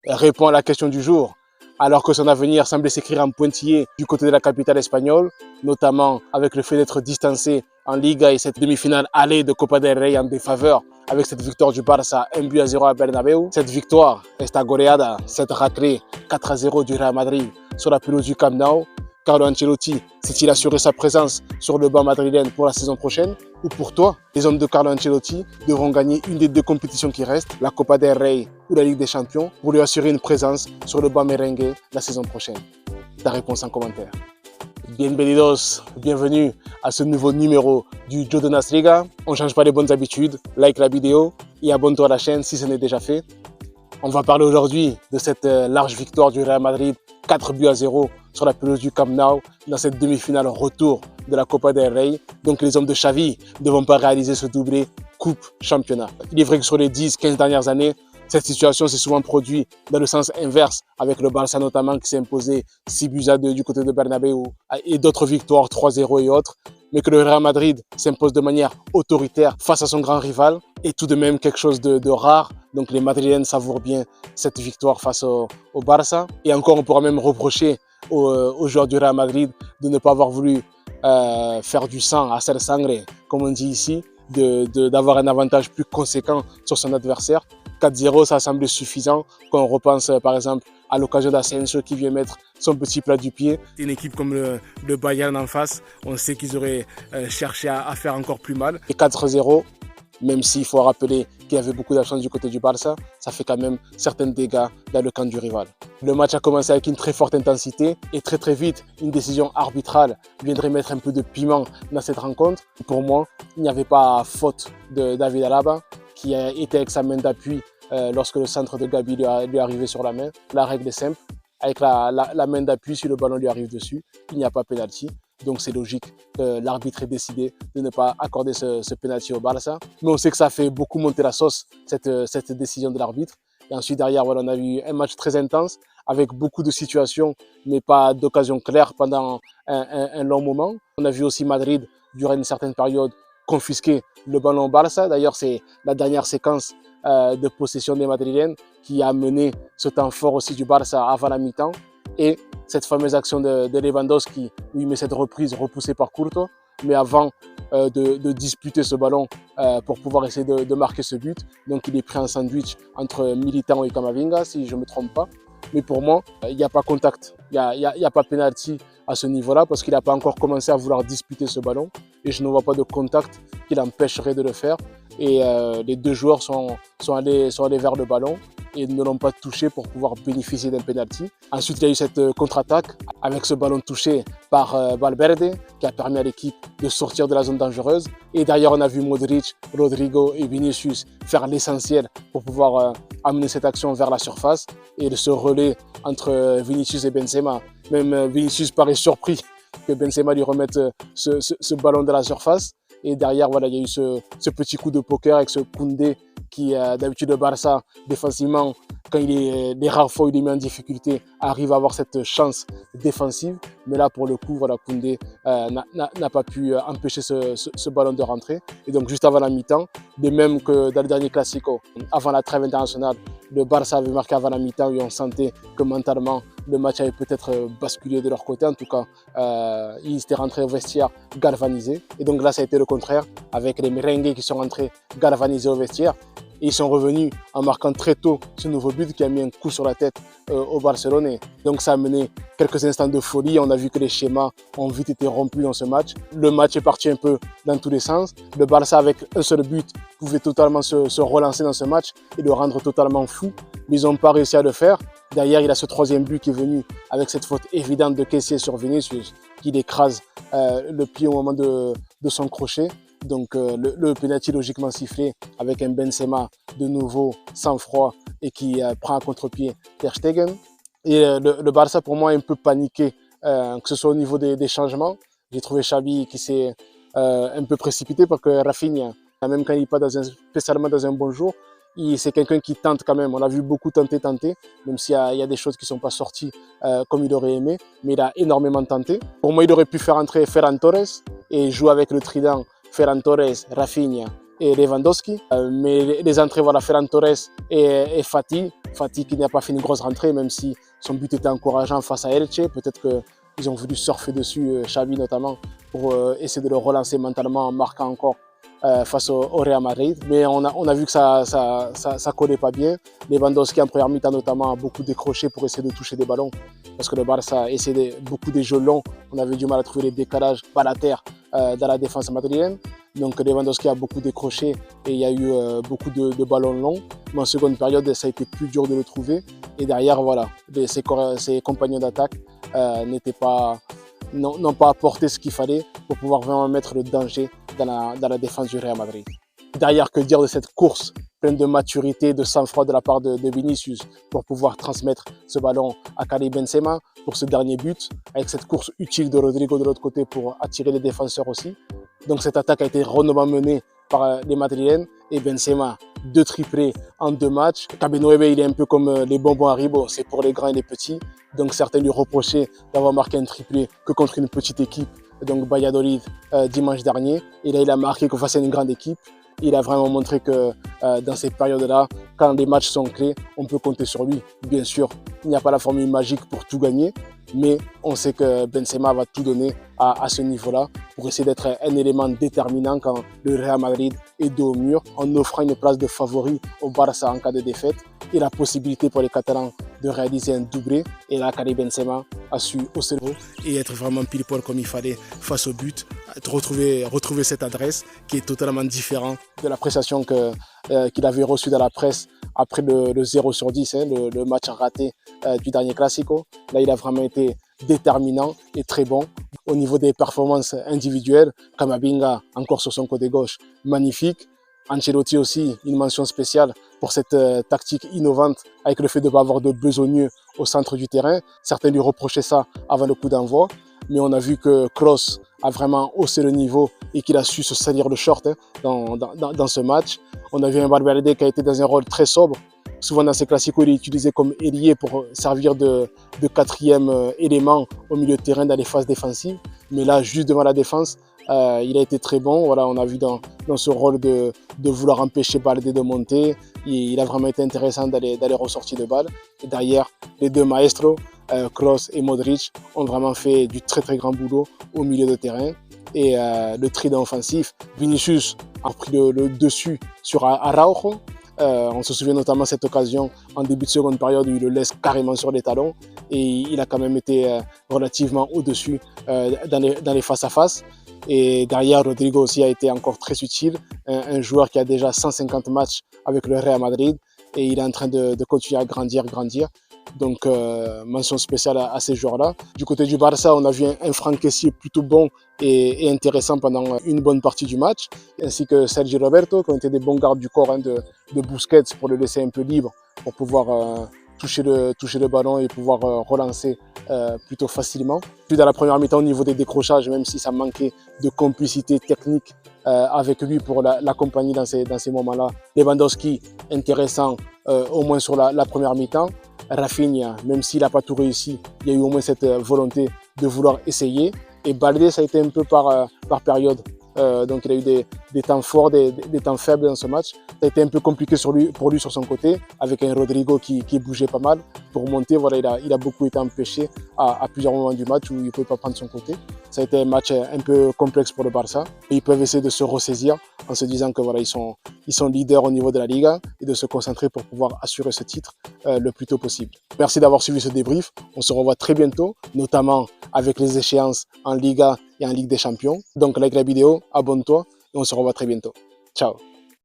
répond à la question du jour, alors que son avenir semblait s'écrire en pointillé du côté de la capitale espagnole, notamment avec le fait d'être distancé en Liga et cette demi-finale allée de Copa del Rey en défaveur avec cette victoire du Barça 1-0 à Bernabéu. Cette victoire, esta goleada, cette raclée 4-0 du Real Madrid sur la pelouse du Camp Nou. Carlo Ancelotti s'est-il assuré sa présence sur le banc madrilène pour la saison prochaine? Ou pour toi, les hommes de Carlo Ancelotti devront gagner une des deux compétitions qui restent, la Copa del Rey ou la Ligue des Champions, pour lui assurer une présence sur le banc merengue la saison prochaine? Ta réponse en commentaire. Bienvenidos, bienvenue à ce nouveau numéro du Jodonas Liga. On ne change pas les bonnes habitudes, like la vidéo et abonne-toi à la chaîne si ce n'est déjà fait. On va parler aujourd'hui de cette large victoire du Real Madrid, 4-0 sur la pelouse du Camp Nou, dans cette demi-finale retour de la Copa del Rey. Donc les hommes de Xavi ne vont pas réaliser ce doublé coupe-championnat. Il est vrai que sur les 10-15 dernières années, cette situation s'est souvent produite dans le sens inverse, avec le Barça notamment qui s'est imposé 6-2 du côté de Bernabéu et d'autres victoires 3-0 et autres. Mais que le Real Madrid s'impose de manière autoritaire face à son grand rival est tout de même quelque chose de rare. Donc les Madrilènes savourent bien cette victoire face au Barça. Et encore, on pourra même reprocher aux joueurs du Real Madrid de ne pas avoir voulu faire du sang, hacer sangre, comme on dit ici, d'avoir un avantage plus conséquent sur son adversaire. 4-0, ça a semblé suffisant quand on repense par exemple à l'occasion d'Asensio qui vient mettre son petit plat du pied. Une équipe comme le Bayern en face, on sait qu'ils auraient cherché à faire encore plus mal. Et 4-0, même s'il faut rappeler qu'il y avait beaucoup d'absence du côté du Barça, ça fait quand même certains dégâts dans le camp du rival. Le match a commencé avec une très forte intensité et très vite, une décision arbitrale viendrait mettre un peu de piment dans cette rencontre. Pour moi, il n'y avait pas faute de David Alaba, qui était avec sa main d'appui lorsque le centre de Gabi lui est arrivé sur la main. La règle est simple, avec la main d'appui, si le ballon lui arrive dessus, il n'y a pas pénalty. Donc c'est logique que l'arbitre ait décidé de ne pas accorder ce pénalty au Barça. Mais on sait que ça a fait beaucoup monter la sauce, cette décision de l'arbitre. Et ensuite derrière, voilà, on a eu un match très intense, avec beaucoup de situations, mais pas d'occasion claire pendant un long moment. On a vu aussi Madrid, durant une certaine période, confisquer le ballon au Barça. D'ailleurs, c'est la dernière séquence de possession des Madrilènes qui a mené ce temps fort aussi du Barça avant la mi-temps. Et cette fameuse action de Lewandowski où il met cette reprise repoussée par Courtois. Mais avant de disputer ce ballon pour pouvoir essayer de marquer ce but, donc il est pris en sandwich entre Militão et Camavinga, si je ne me trompe pas. Mais pour moi, il n'y a pas contact, il n'y a pas penalty à ce niveau-là parce qu'il n'a pas encore commencé à vouloir disputer ce ballon et je ne vois pas de contact qui l'empêcherait de le faire. Et les deux joueurs sont allés vers le ballon et ne l'ont pas touché pour pouvoir bénéficier d'un penalty. Ensuite, il y a eu cette contre-attaque avec ce ballon touché par Valverde qui a permis à l'équipe de sortir de la zone dangereuse. Et d'ailleurs, on a vu Modric, Rodrigo et Vinicius faire l'essentiel pour pouvoir amener cette action vers la surface et de ce relais entre Vinicius et Benzema. Même Vinicius paraît surpris que Benzema lui remette ce ballon de la surface. Et derrière, voilà, il y a eu ce petit coup de poker avec ce Koundé qui, d'habitude, le Barça, défensivement, quand les rares fois où il est mis en difficulté, arrive à avoir cette chance défensive. Mais là, pour le coup, voilà, Koundé n'a pas pu empêcher ce ballon de rentrer. Et donc, juste avant la mi-temps, de même que dans le dernier Classico, avant la trêve internationale, le Barça avait marqué avant la mi-temps et on sentait que mentalement, le match avait peut-être basculé de leur côté. En tout cas, ils étaient rentrés au vestiaire galvanisés. Et donc là, ça a été le contraire, avec les merengues qui sont rentrés galvanisés au vestiaire. Et ils sont revenus en marquant très tôt ce nouveau but qui a mis un coup sur la tête au Barcelonais. Donc ça a mené quelques instants de folie. On a vu que les schémas ont vite été rompus dans ce match. Le match est parti un peu dans tous les sens. Le Barça, avec un seul but, pouvait totalement se relancer dans ce match et le rendre totalement fou. Mais ils n'ont pas réussi à le faire. Derrière, il y a ce troisième but qui est venu avec cette faute évidente de Kessie sur Vinicius qui l'écrase le pied au moment de son crochet. Donc le penalty logiquement sifflé avec un Benzema de nouveau sans froid et qui prend à contre-pied Ter Stegen. Et le Barça pour moi est un peu paniqué, que ce soit au niveau des changements. J'ai trouvé Xavi qui s'est un peu précipité parce que Rafinha, même quand il n'est pas spécialement dans un bon jour, c'est quelqu'un qui tente quand même. On a vu beaucoup tenter, même s'il y a des choses qui ne sont pas sorties comme il aurait aimé, mais il a énormément tenté. Pour moi, il aurait pu faire entrer Ferran Torres et jouer avec le trident Ferran Torres, Rafinha et Lewandowski. Mais les entrées, voilà, Ferran Torres et Fati Fatih qui n'a pas fait une grosse rentrée, même si son but était encourageant face à Elche. Peut-être qu'ils ont voulu surfer dessus, Xavi notamment, pour essayer de le relancer mentalement en marquant encore face au Real Madrid. Mais on a vu que ça collait pas bien. Lewandowski en première mi-temps notamment a beaucoup décroché pour essayer de toucher des ballons. Parce que le Barça a essayé beaucoup des jeux longs. On avait du mal à trouver les décalages balle à terre dans la défense madrilène. Donc Lewandowski a beaucoup décroché et il y a eu beaucoup de ballons longs. Mais en seconde période, ça a été plus dur de le trouver. Et derrière, voilà, ses compagnons d'attaque n'ont pas apporté ce qu'il fallait pour pouvoir vraiment mettre le danger dans la défense du Real Madrid. Derrière, que dire de cette course pleine de maturité, de sang-froid de la part de Vinicius pour pouvoir transmettre ce ballon à Karim Benzema pour ce dernier but, avec cette course utile de Rodrigo de l'autre côté pour attirer les défenseurs aussi. Donc cette attaque a été rondement menée par les Madrilènes et Benzema, 2 triplés en 2 matchs. Cabenoebe, il est un peu comme les bonbons Haribo, c'est pour les grands et les petits. Donc certains lui reprochaient d'avoir marqué un triplé que contre une petite équipe, donc Valladolid dimanche dernier. Et là, il a marqué que face à une grande équipe. Il a vraiment montré que dans ces périodes-là, quand les matchs sont clés, on peut compter sur lui. Bien sûr, il n'y a pas la formule magique pour tout gagner, mais on sait que Benzema va tout donner à ce niveau-là pour essayer d'être un élément déterminant quand le Real Madrid est dos au mur, en offrant une place de favori au Barça en cas de défaite et la possibilité pour les Catalans de réaliser un doublé. Et là, Karim Benzema a su hausser le haut et être vraiment pile-poil comme il fallait face au but, retrouver cette adresse qui est totalement différente de l'appréciation qu'il avait reçue dans la presse après le 0 sur 10, le match raté du dernier Classico. Là, il a vraiment été déterminant et très bon. Au niveau des performances individuelles, Camavinga, encore sur son côté gauche, magnifique. Ancelotti aussi, une mention spéciale pour cette tactique innovante avec le fait de ne pas avoir de besogneux au centre du terrain. Certains lui reprochaient ça avant le coup d'envoi, mais on a vu que Kroos a vraiment haussé le niveau et qu'il a su se salir le short dans ce match. On a vu un Valverde qui a été dans un rôle très sobre. Souvent dans ces classicos, il est utilisé comme ailier pour servir de 4e élément au milieu de terrain dans les phases défensives. Mais là, juste devant la défense, il a été très bon. Voilà, on a vu dans ce rôle de vouloir empêcher Balde de monter. Il a vraiment été intéressant dans les ressorties de balles. Et derrière, les 2 maestros, Kroos et Modric, ont vraiment fait du très très grand boulot au milieu de terrain. Et le trident offensif, Vinicius a pris le dessus sur Araujo. On se souvient notamment de cette occasion en début de seconde période où il le laisse carrément sur les talons et il a quand même été relativement au-dessus dans les face-à-face. Et derrière, Rodrigo aussi a été encore très utile, un joueur qui a déjà 150 matchs avec le Real Madrid et il est en train de continuer à grandir. Donc, mention spéciale à ces joueurs-là. Du côté du Barça, on a vu un Franck Kessié plutôt bon et intéressant pendant une bonne partie du match, ainsi que Sergi Roberto, qui ont été des bons gardes du corps de Busquets pour le laisser un peu libre, pour pouvoir toucher le ballon et pouvoir relancer plutôt facilement. Puis dans la première mi-temps, au niveau des décrochages, même si ça manquait de complicité technique avec lui pour l'accompagner dans ces moments-là. Lewandowski, intéressant au moins sur la première mi-temps. Rafinha, même s'il n'a pas tout réussi, il y a eu au moins cette volonté de vouloir essayer. Et Balde, ça a été un peu par période. Donc il a eu des temps forts, des temps faibles dans ce match. Ça a été un peu compliqué pour lui sur son côté, avec un Rodrigo qui bougeait pas mal. Pour monter, voilà, il a beaucoup été empêché à plusieurs moments du match où il ne pouvait pas prendre son côté. Ça a été un match un peu complexe pour le Barça. Et ils peuvent essayer de se ressaisir en se disant que voilà, ils sont leaders au niveau de la Liga et de se concentrer pour pouvoir assurer ce titre le plus tôt possible. Merci d'avoir suivi ce débrief. On se revoit très bientôt, notamment avec les échéances en Liga et en Ligue des Champions. Donc like la vidéo, abonne-toi et on se revoit très bientôt. Ciao.